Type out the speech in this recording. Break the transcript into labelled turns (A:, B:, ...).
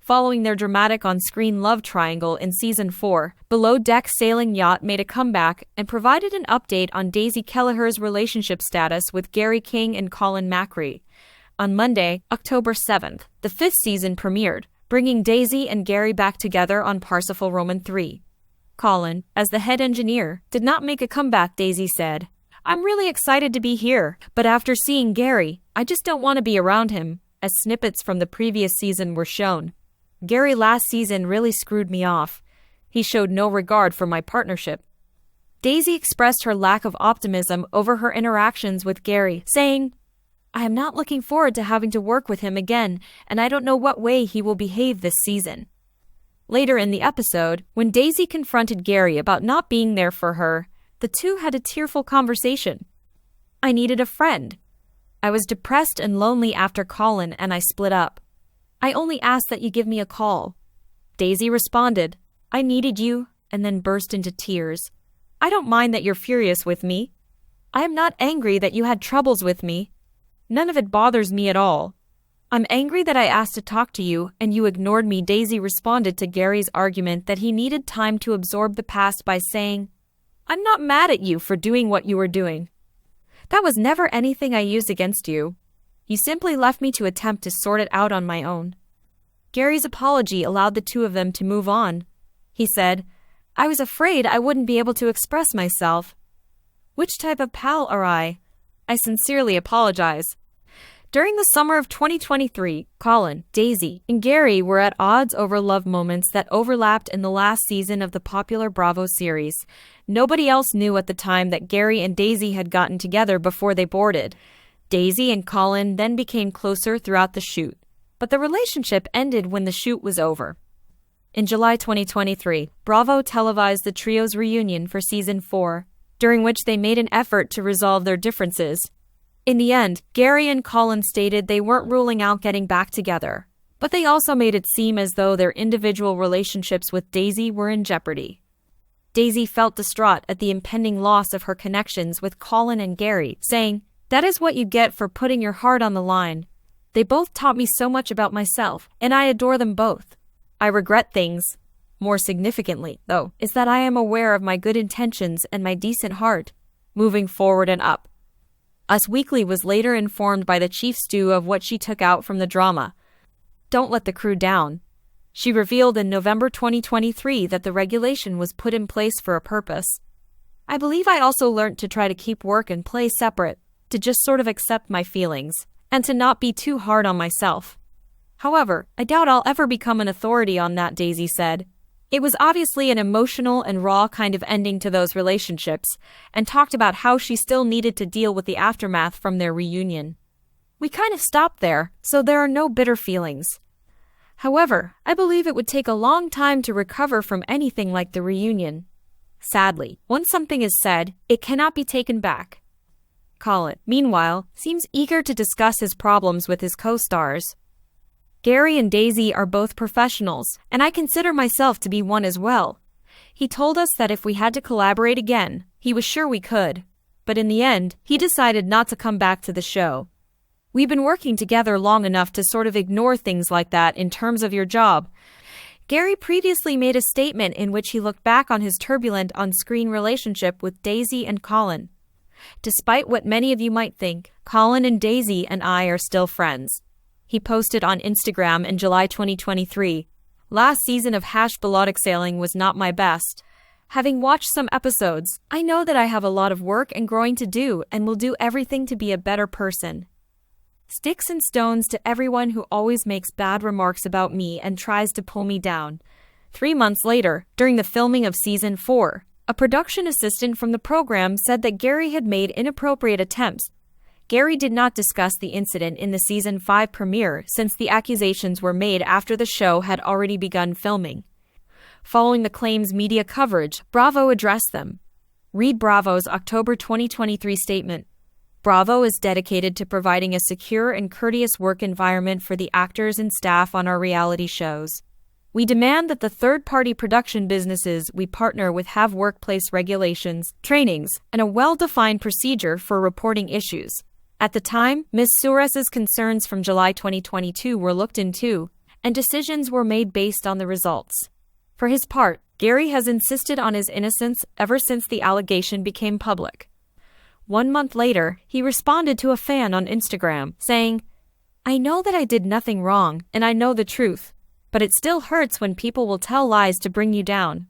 A: Following their dramatic on-screen love triangle in Season 4, Below Deck sailing Yacht made a comeback and provided an update on Daisy Kelliher's relationship status with Gary King and Colin Macri. On Monday, October 7th, the 5th season premiered, bringing Daisy and Gary back together on Parsifal Roman 3. Colin, as the head engineer, did not make a comeback. Daisy said, "I'm really excited to be here, but after seeing Gary, I just don't want to be around him," as snippets from the previous season were shown. "Gary last season really screwed me off. He showed no regard for my partnership." Daisy expressed her lack of optimism over her interactions with Gary, saying, "I am not looking forward to having to work with him again, and I don't know what way he will behave this season." Later in the episode, when Daisy confronted Gary about not being there for her, the two had a tearful conversation. "I needed a friend. I was depressed and lonely after Colin and I split up. I only asked that you give me a call." Daisy responded, "I needed you," and then burst into tears. "I don't mind that you're furious with me. I am not angry that you had troubles with me. None of it bothers me at all. I'm angry that I asked to talk to you and you ignored me." Daisy responded to Gary's argument that he needed time to absorb the past by saying, "I'm not mad at you for doing what you were doing. That was never anything I used against you. You simply left me to attempt to sort it out on my own." Gary's apology allowed the two of them to move on. He said, "I was afraid I wouldn't be able to express myself. Which type of pal are I? I sincerely apologize." During the summer of 2023, Colin, Daisy, and Gary were at odds over love moments that overlapped in the last season of the popular Bravo series. Nobody else knew at the time that Gary and Daisy had gotten together before they boarded. Daisy and Colin then became closer throughout the shoot, but the relationship ended when the shoot was over. In July 2023, Bravo televised the trio's reunion for Season 4, during which they made an effort to resolve their differences. In the end, Gary and Colin stated they weren't ruling out getting back together, but they also made it seem as though their individual relationships with Daisy were in jeopardy. Daisy felt distraught at the impending loss of her connections with Colin and Gary, saying, "That is what you get for putting your heart on the line. They both taught me so much about myself, and I adore them both. I regret things. More significantly, though, is that I am aware of my good intentions and my decent heart, moving forward and up." Us Weekly was later informed by the chief stew of what she took out from the drama. "Don't let the crew down." She revealed in November 2023 that the regulation was put in place for a purpose. "I believe I also learned to try to keep work and play separate, to just sort of accept my feelings, and to not be too hard on myself. However, I doubt I'll ever become an authority on that," Daisy said. It was obviously an emotional and raw kind of ending to those relationships, and talked about how she still needed to deal with the aftermath from their reunion. "We kind of stopped there, so there are no bitter feelings. However, I believe it would take a long time to recover from anything like the reunion. Sadly, once something is said, it cannot be taken back." Colin, meanwhile, seems eager to discuss his problems with his co-stars. "Gary and Daisy are both professionals, and I consider myself to be one as well. He told us that if we had to collaborate again, he was sure we could. But in the end, he decided not to come back to the show. We've been working together long enough to sort of ignore things like that in terms of your job." Gary previously made a statement in which he looked back on his turbulent on-screen relationship with Daisy and Colin. "Despite what many of you might think, Colin and Daisy and I are still friends." He posted on Instagram in July 2023, "Last season of Below Deck Sailing was not my best. Having watched some episodes, I know that I have a lot of work and growing to do and will do everything to be a better person. Sticks and stones to everyone who always makes bad remarks about me and tries to pull me down." 3 months later, during the filming of Season 4, a production assistant from the program said that Gary had made inappropriate attempts. Gary did not discuss the incident in the Season 5 premiere since the accusations were made after the show had already begun filming. Following the claims' media coverage, Bravo addressed them. Read Bravo's October 2023 statement. "Bravo is dedicated to providing a secure and courteous work environment for the actors and staff on our reality shows. We demand that the third-party production businesses we partner with have workplace regulations, trainings, and a well-defined procedure for reporting issues." At the time, Ms. Suarez's concerns from July 2022 were looked into, and decisions were made based on the results. For his part, Gary has insisted on his innocence ever since the allegation became public. 1 month later, he responded to a fan on Instagram, saying, "I know that I did nothing wrong, and I know the truth, but it still hurts when people will tell lies to bring you down.